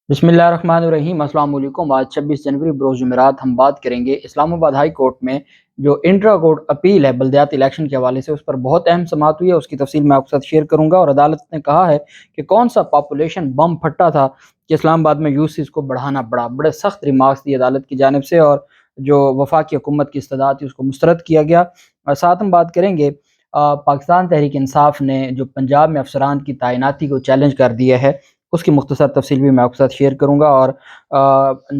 बिस्मिल्लाहिर्रहमानिर्रहीम। अस्सलाम वालेकुम। आज 26 जनवरी बरोज़ जुमेरात हम बात करेंगे इस्लामाबाद हाई कोर्ट में जो इंट्रा कोर्ट अपील है बल्दियाती इलेक्शन के हवाले से, उस पर बहुत अहम समाअत हुई है। उसकी तफसील मैं आपके साथ शेयर करूंगा। और अदालत ने कहा है कि कौन सा पॉपुलेशन बम फटा था कि इस्लामाबाद में यूसीस को बढ़ाना पड़ा। बड़े सख्त रिमार्क्स दिए अदालत की जानिब से, और जो वफाकी हुकूमत की इस्तदाद थी उसको मुस्तरद किया गया। और साथ हम बात करेंगे पाकिस्तान तहरीक इंसाफ ने जो पंजाब में अफसरान की तैनाती को चैलेंज कर दिया है, उसकी मुख्तसर तफसील भी मैं आपके साथ शेयर करूँगा। और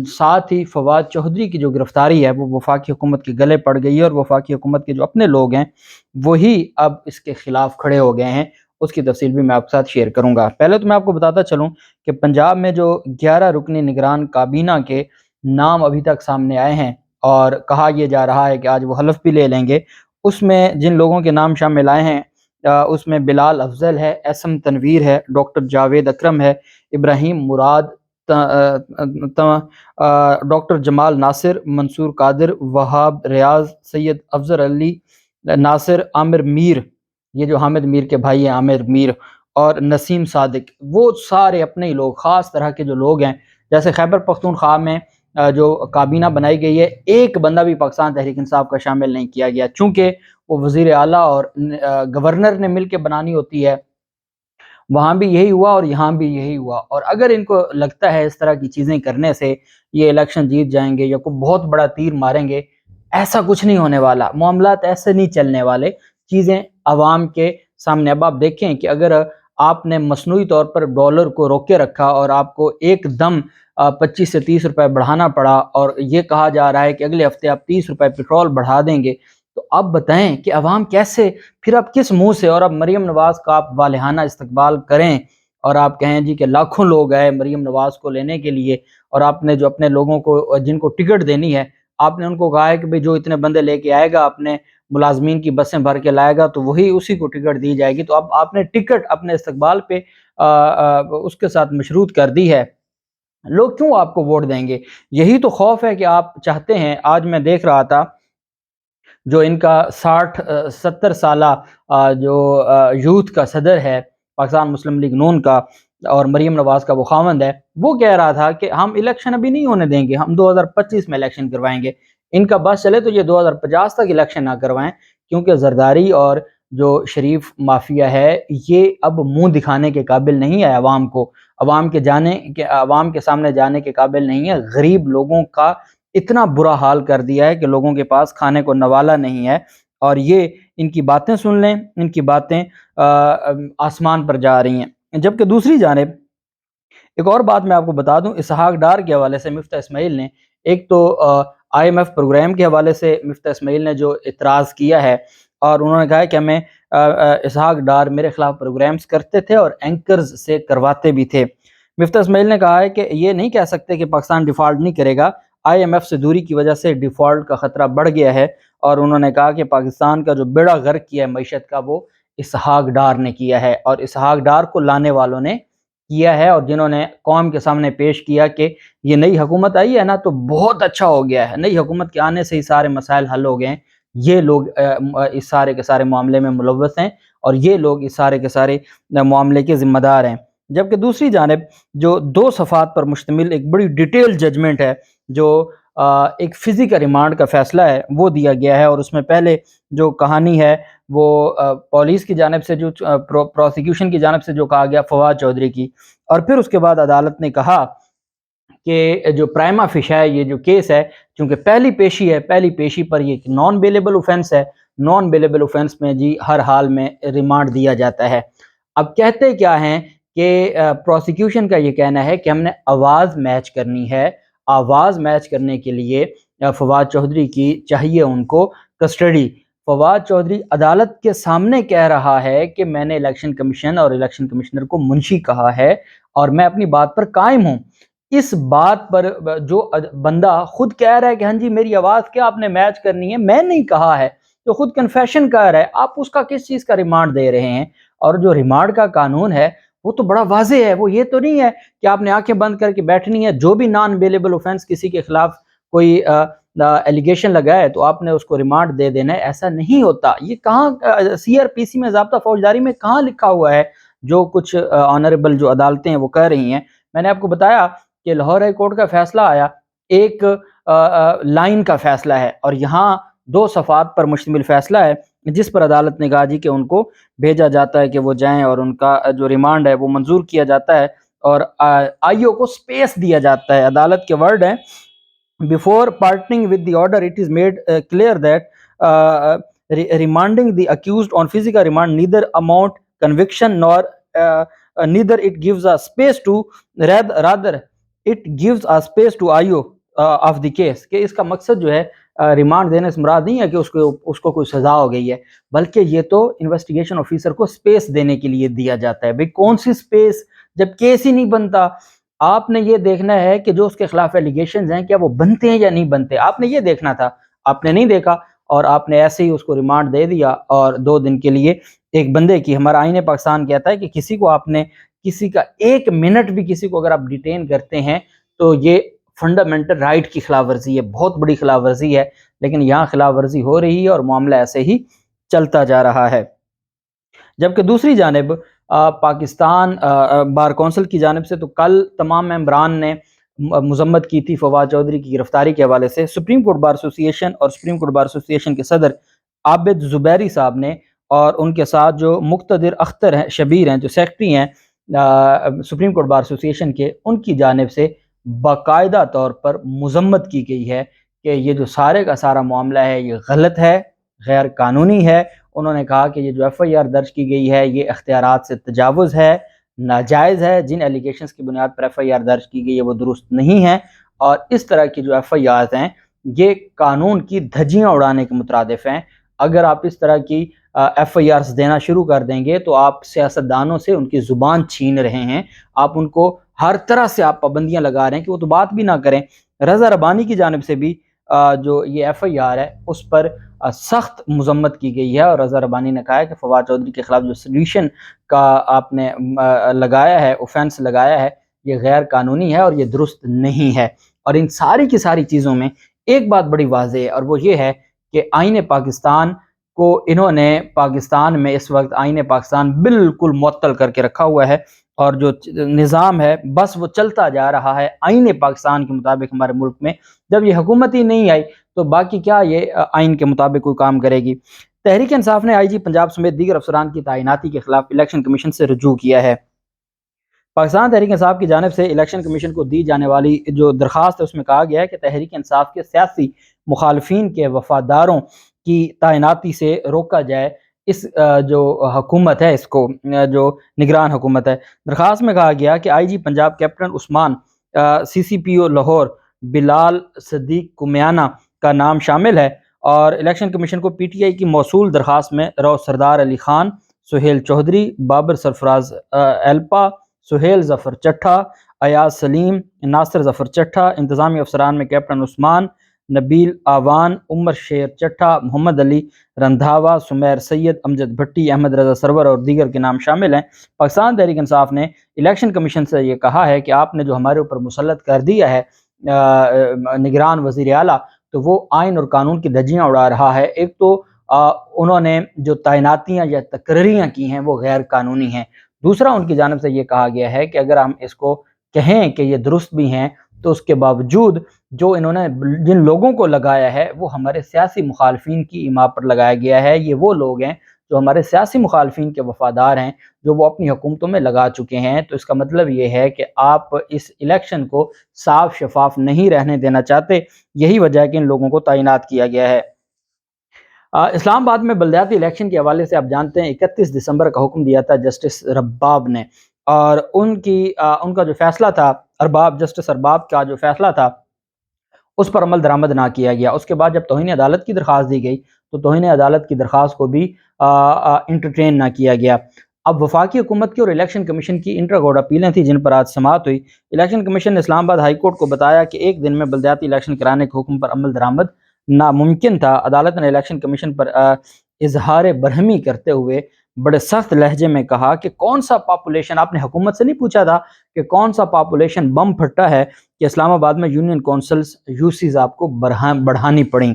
साथ ही फवाद चौधरी की जो गिरफ्तारी है वो वफाकी हुकूमत के गले पड़ गई है, और वफाकी हुकूमत के जो अपने लोग हैं वही अब इसके खिलाफ खड़े हो गए हैं। उसकी तफसील भी मैं आपके साथ शेयर करूँगा। पहले तो मैं आपको बताता चलूँ कि पंजाब में जो 11 रुकनी निगरान काबीना के नाम अभी तक सामने आए हैं, और कहा यह जा रहा है कि आज वो हलफ भी ले लेंगे। उसमें जिन लोगों के नाम शामिल आए हैं उसमें बिलाल अफजल है, एसएम तनवीर है, डॉक्टर जावेद अकरम है, इब्राहिम मुराद, डॉक्टर जमाल नासिर, मंसूर कादिर, वहाब रियाज, सैयद अफजर अली नासिर, आमिर मीर, ये जो हामिद मीर के भाई हैं आमिर मीर, और नसीम सादिक। वो सारे अपने ही लोग, ख़ास तरह के जो लोग हैं। जैसे खैबर पख्तूनख्वा में जो काबीना बनाई गई है, एक बंदा भी पाकिस्तान तहरीक इंसाफ का शामिल नहीं किया गया, चूँकि वो वज़ीर आला और गवर्नर ने मिल के बनानी होती है। वहाँ भी यही हुआ और यहाँ भी यही हुआ। और अगर इनको लगता है इस तरह की चीज़ें करने से ये इलेक्शन जीत जाएंगे या कोई बहुत बड़ा तीर मारेंगे, ऐसा कुछ नहीं होने वाला। मामलात ऐसे नहीं चलने वाले। चीज़ें आवाम के सामने। अब आप देखें कि अगर आपने मसनूई तौर पर डॉलर को रोके रखा और आपको एकदम 25 से 30 रुपए बढ़ाना पड़ा, और ये कहा जा रहा है कि अगले हफ्ते आप 30 रुपए पेट्रोल बढ़ा देंगे, तो आप बताएं कि अवाम कैसे, फिर आप किस मुंह से। और अब मरीम नवाज का आप वालिहाना इस्तकबाल करें और आप कहें जी कि लाखों लोग आए मरीम नवाज को लेने के लिए, और आपने जो अपने लोगों को जिनको टिकट देनी है, आपने उनको कहा है कि भाई जो इतने बंदे लेके आएगा, अपने मुलाजमीन की बसें भर के लाएगा, तो वही उसी को टिकट दी जाएगी। तो अब आपने टिकट अपने इस्तकबाल पे उसके साथ मशरूत कर दी है। लोग क्यों आपको वोट देंगे? यही तो खौफ है कि आप चाहते हैं। आज मैं देख रहा था जो इनका 60-70 साला जो यूथ का सदर है पाकिस्तान मुस्लिम लीग नून का, और मरीम नवाज का वो खामंद है, वो कह रहा था कि हम इलेक्शन अभी नहीं होने देंगे, हम 2025 में इलेक्शन करवाएंगे। इनका बस चले तो ये 2050 तक इलेक्शन ना करवाएं, क्योंकि जरदारी और जो शरीफ माफिया है ये अब मुंह दिखाने के काबिल नहीं है। अवाम को, अवाम के सामने जाने के काबिल नहीं है। गरीब लोगों का इतना बुरा हाल कर दिया है कि लोगों के पास खाने को नवाला नहीं है। और ये इनकी बातें सुन लें, इनकी बातें आसमान पर जा रही हैं। जबकि दूसरी जानिब एक और बात मैं आपको बता दूं, इसहाक डार के हवाले से मिफ्ता इस्माइल ने, एक तो IMF प्रोग्राम के हवाले से मिफ्ता इस्माइल ने जो इतराज़ किया है, और उन्होंने कहा है कि हमें इसहाक डार मेरे खिलाफ प्रोग्राम्स करते थे और एंकर्स से करवाते भी थे। मिफ्ता इस्माइल ने कहा है कि ये नहीं कह सकते कि पाकिस्तान डिफ़ॉल्ट नहीं करेगा, IMF से दूरी की वजह से डिफ़ॉल्ट का ख़तरा बढ़ गया है। और उन्होंने कहा कि पाकिस्तान का जो बेड़ा गर्क किया है मईशत का, वो इसहाक डार ने किया है, और इसहाक डार को लाने वालों ने किया है, और जिन्होंने कौम के सामने पेश किया कि ये नई हुकूमत आई है ना तो बहुत अच्छा हो गया है, नई हुकूमत के आने से ही सारे मसाइल हल हो गए हैं। ये लोग इस सारे के सारे मामले में मुलव्वस हैं, और ये लोग इस सारे के सारे मामले के ज़िम्मेदार हैं। जबकि दूसरी जानिब जो 2 सफ़ात पर मुश्तमिल एक बड़ी डिटेल जजमेंट है, जो एक फ़िज़ी का रिमांड का फ़ैसला है, वो दिया गया है। और उसमें पहले जो कहानी है वो पुलिस की जानिब से, जो प्रोसिक्यूशन की जानिब से जो कहा गया फवाद चौधरी की, और फिर उसके बाद अदालत ने कहा कि जो प्राइमा फेशिया है ये जो केस है, चूँकि पहली पेशी है, पहली पेशी पर ये नॉन बेलेबल ऑफेंस है। नॉन बेलेबल ऑफेंस में जी हर हाल में रिमांड दिया जाता है। अब कहते क्या हैं कि प्रोसिक्यूशन का ये कहना है कि हमने आवाज़ मैच करनी है। आवाज़ मैच करने के लिए फवाद चौधरी की चाहिए उनको कस्टडी। फवाद चौधरी अदालत के सामने कह रहा है कि मैंने इलेक्शन कमीशन और इलेक्शन कमिश्नर को मुंशी कहा है, और मैं अपनी बात पर कायम हूँ। इस बात पर जो बंदा खुद कह रहा है कि हाँ जी मेरी आवाज़ क्या आपने मैच करनी है, मैं नहीं कहा है, जो खुद कन्फेशन कर रहा है, आप उसका किस चीज़ का रिमांड दे रहे हैं? और जो रिमांड का कानून है वो तो बड़ा वाज़ेह है। वो ये तो नहीं है कि आपने आंखें बंद करके बैठनी है, जो भी नॉन बेलेबल ऑफेंस किसी के खिलाफ कोई एलिगेशन लगाए तो आपने उसको रिमांड दे देना है। ऐसा नहीं होता। ये कहाँ CRPC में, ज़ाब्ता फौजदारी में कहाँ लिखा हुआ है जो कुछ ऑनरेबल जो अदालतें हैं वो कह रही हैं? मैंने आपको बताया کہ لاہور ہائی کورٹ کا فیصلہ آیا ایک لائن کا فیصلہ ہے، اور یہاں 2 صفحات پر مشتمل فیصلہ ہے، جس پر عدالت نے کہا جی کہ ان کو بھیجا جاتا ہے کہ وہ جائیں، اور ان کا جو ریمانڈ ہے وہ منظور کیا جاتا ہے، اور آئی او کو سپیس دیا جاتا ہے۔ عدالت کے ورڈ ہیں Before parting with the order, it is made clear that remanding the accused on physical remand neither amount conviction nor neither it gives a space to rather it gives a space to IO of the case، کہ اس کا مقصد جو ہے remand دینے سے مراد نہیں ہے کہ اس کو کوئی سزا ہو گئی ہے، بلکہ یہ تو انویسٹیگیشن آفیسر کو سپیس دینے کے لیے دیا جاتا ہے۔ بھئی کون سی سپیس، جب کیس ہی نہیں بنتا، آپ نے یہ دیکھنا ہے کہ جو اس کے خلاف ایلیگیشنز ہیں کیا وہ بنتے ہیں یا نہیں بنتے، آپ نے یہ دیکھنا تھا، آپ نے نہیں دیکھا، اور آپ نے ایسے ہی اس کو ریمانڈ دے دیا، اور 2 دن کے لیے ایک بندے کی، ہمارا آئین پاکستان کہتا ہے کہ کسی کو آپ نے کسی کا 1 منٹ بھی کسی کو اگر آپ ڈیٹین کرتے ہیں تو یہ فنڈامنٹل رائٹ کی خلاف ورزی ہے، بہت بڑی خلاف ورزی ہے، لیکن یہاں خلاف ورزی ہو رہی ہے اور معاملہ ایسے ہی چلتا جا رہا ہے۔ جبکہ دوسری جانب پاکستان بار کونسل کی جانب سے تو کل تمام ممبران نے مذمت کی تھی فواد چودھری کی گرفتاری کے حوالے سے۔ سپریم کورٹ بار ایسوسی ایشن اور سپریم کورٹ بار ایسوسی ایشن کے صدر عابد زبیری صاحب نے، اور ان کے ساتھ جو مقتدر اختر ہیں شبیر ہیں جو سیکرٹری ہیں سپریم کورٹ بار ایسوسی ایشن کے، ان کی جانب سے باقاعدہ طور پر مذمت کی گئی ہے کہ یہ جو سارے کا سارا معاملہ ہے یہ غلط ہے، غیر قانونی ہے۔ انہوں نے کہا کہ یہ جو ایف آئی آر درج کی گئی ہے یہ اختیارات سے تجاوز ہے، ناجائز ہے، جن ایلیگیشنز کی بنیاد پر ایف آئی آر درج کی گئی ہے وہ درست نہیں ہے، اور اس طرح کی جو ایف آئی آرز ہیں یہ قانون کی دھجیاں اڑانے کے مترادف ہیں۔ اگر آپ اس طرح کی ایف آئی آرز دینا شروع کر دیں گے تو آپ سیاستدانوں سے ان کی زبان چھین رہے ہیں، آپ ان کو ہر طرح سے آپ پابندیاں لگا رہے ہیں کہ وہ تو بات بھی نہ کریں۔ رضا ربانی کی جانب سے بھی جو یہ ایف آئی آر ہے اس پر سخت مذمت کی گئی ہے، اور رضا ربانی نے کہا ہے کہ فواد چودھری کے خلاف جو سیڈیشن کا آپ نے لگایا ہے، اوفینس لگایا ہے، یہ غیر قانونی ہے اور یہ درست نہیں ہے۔ اور ان ساری کی ساری چیزوں میں ایک بات بڑی واضح ہے، اور وہ یہ ہے کہ آئین پاکستان کو انہوں نے پاکستان میں اس وقت آئین پاکستان بالکل معطل کر کے رکھا ہوا ہے، اور جو نظام ہے بس وہ چلتا جا رہا ہے آئین پاکستان کے مطابق ہمارے ملک میں۔ جب یہ حکومت ہی نہیں آئی تو باقی کیا یہ آئین کے مطابق کوئی کام کرے گی۔ تحریک انصاف نے آئی جی پنجاب سمیت دیگر افسران کی تعیناتی کے خلاف الیکشن کمیشن سے رجوع کیا ہے۔ پاکستان تحریک انصاف کی جانب سے الیکشن کمیشن کو دی جانے والی جو درخواست ہے اس میں کہا گیا ہے کہ تحریک انصاف کے سیاسی مخالفین کے وفاداروں کی تعیناتی سے روکا جائے اس جو حکومت ہے، اس کو جو نگران حکومت ہے۔ درخواست میں کہا گیا کہ آئی جی پنجاب کیپٹن عثمان، سی سی پی او لاہور بلال صدیق کمیانہ کا نام شامل ہے، اور الیکشن کمیشن کو پی ٹی آئی کی موصول درخواست میں رو سردار علی خان، سہیل چودھری، بابر سرفراز ایلپا، سہیل ظفر چٹھا، ایاز سلیم، ناصر ظفر چٹھا، انتظامی افسران میں کیپٹن عثمان، نبیل آوان، عمر شیر چٹھا، محمد علی رندھاوا، سمیر سید، امجد بھٹی، احمد رضا سرور اور دیگر کے نام شامل ہیں۔ پاکستان تحریک انصاف نے الیکشن کمیشن سے یہ کہا ہے کہ آپ نے جو ہمارے اوپر مسلط کر دیا ہے نگران وزیر اعلیٰ، تو وہ آئین اور قانون کی دھجیاں اڑا رہا ہے۔ ایک تو انہوں نے جو تعیناتیاں یا تقرریاں کی ہیں وہ غیر قانونی ہیں، دوسرا ان کی جانب سے یہ کہا گیا ہے کہ اگر ہم اس کو کہیں کہ یہ درست بھی ہیں تو اس کے باوجود جو انہوں نے جن لوگوں کو لگایا ہے وہ ہمارے سیاسی مخالفین کی ایما پر لگایا گیا ہے۔ یہ وہ لوگ ہیں جو ہمارے سیاسی مخالفین کے وفادار ہیں، جو وہ اپنی حکومتوں میں لگا چکے ہیں۔ تو اس کا مطلب یہ ہے کہ آپ اس الیکشن کو صاف شفاف نہیں رہنے دینا چاہتے، یہی وجہ ہے کہ ان لوگوں کو تعینات کیا گیا ہے۔ اسلام آباد میں بلدیاتی الیکشن کے حوالے سے آپ جانتے ہیں 31 دسمبر کا حکم دیا تھا جسٹس رباب نے، اور ان کا جو فیصلہ تھا، جسٹس ارباب کا جو فیصلہ تھا اس پر عمل درآمد نہ کیا گیا۔ اس کے بعد جب توہین عدالت کی درخواست دی گئی تو توہین عدالت کی درخواست کو بھی انٹرٹین نہ کیا گیا۔ اب وفاقی حکومت کی اور الیکشن کمیشن کی انٹر کورٹ اپیلیں تھیں جن پر آج سماعت ہوئی۔ الیکشن کمیشن نے اسلام آباد ہائی کورٹ کو بتایا کہ 1 دن میں بلدیاتی الیکشن کرانے کے حکم پر عمل درآمد ناممکن تھا۔ عدالت نے الیکشن کمیشن پر اظہار برہمی کرتے ہوئے بڑے سخت لہجے میں کہا کہ کون سا پاپولیشن، آپ نے حکومت سے نہیں پوچھا تھا کہ کون سا پاپولیشن بم پھٹا ہے کہ اسلام آباد میں یونین کونسلز یو سیز آپ کو بڑھانی پڑیں۔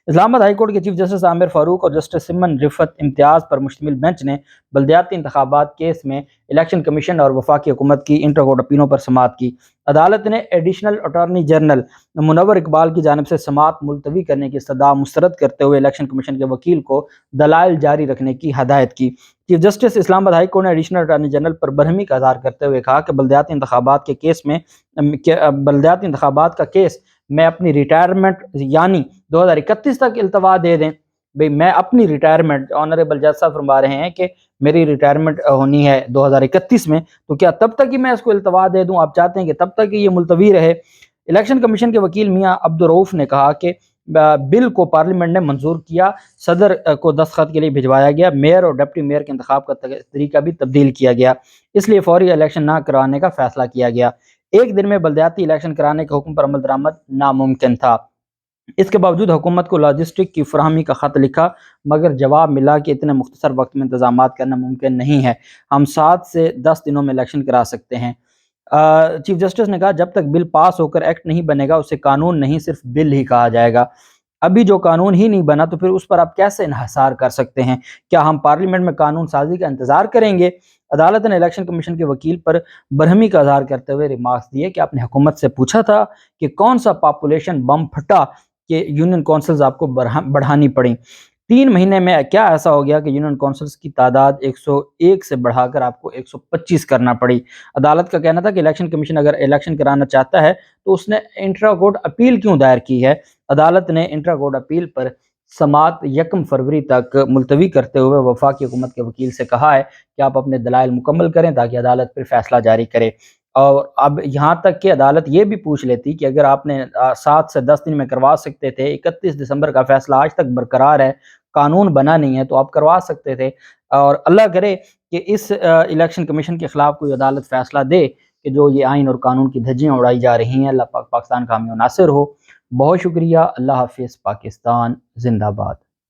इस्लामाबाद हाई कोर्ट के चीफ जस्टिस आमिर फारूक और जस्टिस सिमन रिफत इम्तियाज़ पर मुश्तमिल बेंच ने बल्दियाती इंतखाबात केस में इलेक्शन कमीशन और वफाकी हुकूमत की इंटर कोर्ट अपीलों पर समाअत की। अदालत ने additional attorney general Munawwar Iqbal की जानिब से समाअत मुलतवी करने की इस्तदा मुस्तरद करते हुए इलेक्शन कमीशन के वकील को दलाइल जारी रखने की हदायत की। Chief justice Islamabad high court ने एडिशनल अटॉर्नी जनरल पर बरहमी का इज़हार करते हुए कहा कि बल्दियाती इंतखाबात के केस में बल्दियाती इंतखाबात का केस मैं अपनी रिटायरमेंट यानी 2031 तक इल्तवा दे दें। भाई मैं अपनी रिटायरमेंट, ऑनरेबल जज साहब फरमा रहे हैं कि मेरी रिटायरमेंट होनी है 2031 में, तो क्या तब तक ही मैं इसको इल्तवा दे दूं? आप चाहते हैं कि तब तक ही ये मुलतवी रहे? इलेक्शन कमीशन के वकील मियां अब्दुर्रऊफ ने कहा कि बिल को पार्लियामेंट ने मंजूर किया, सदर को दस्तखत के लिए भिजवाया गया, मेयर और डिप्टी मेयर के इंतखाब का तरीका भी तब्दील किया गया, इसलिए फौरी इलेक्शन ना करवाने का फैसला किया गया। एक दिन में बल्दियाती इलेक्शन कराने के हुक्म पर अमल दरामद नामुमकिन था। इसके बावजूद हुकूमत को लॉजिस्टिक की फराहमी का ख़त लिखा, मगर जवाब मिला कि इतने मुख्तसर वक्त में इंतजाम करना मुमकिन नहीं है, हम 7 से 10 दिनों में इलेक्शन करा सकते हैं। चीफ जस्टिस ने कहा जब तक बिल पास होकर एक्ट नहीं बनेगा उसे कानून नहीं सिर्फ बिल ही कहा जाएगा। अभी जो कानून ही नहीं बना तो फिर उस पर आप कैसे इन्हिसार कर सकते हैं? क्या हम पार्लियामेंट में कानून साजी का इंतजार करेंगे? अदालत ने इलेक्शन कमीशन के वकील पर बरहमी का इजहार करते हुए रिमार्क्स दिए कि आपने हुकूमत से पूछा था कि कौन सा पॉपुलेशन बम फटा कि यूनियन काउंसिल्स आपको बढ़ानी पड़ी। 3 महीने में क्या ऐसा हो गया कि यूनियन काउंसिल्स की तादाद 101 से बढ़ाकर आपको 125 करना पड़ी। अदालत का कहना था कि इलेक्शन कमीशन अगर इलेक्शन कराना चाहता है तो उसने इंट्रा कोर्ट अपील क्यों दायर की है। अदालत ने इंट्रा कोर्ट अपील पर समात 1 फरवरी तक मुलतवी करते हुए वफाकी हुकूमत के वकील से कहा है कि आप अपने दलाइल मुकम्मल करें ताकि अदालत फिर फैसला जारी करे। और अब यहाँ तक कि अदालत ये भी पूछ लेती कि अगर आपने 7 से 10 दिन में करवा सकते थे, 31 दिसंबर का फैसला आज तक बरकरार है, कानून बना नहीं है, तो आप करवा सकते थे। और अल्लाह करे कि इस इलेक्शन कमीशन के खिलाफ कोई अदालत फैसला दे कि जो ये आइन और कानून की धज्जियाँ उड़ाई जा रही हैं, अल्लाह पाक पाकिस्तान का हामी और नासिर हो। बहुत शुक्रिया। अल्लाह हाफिज़। पाकिस्तान जिंदाबाद।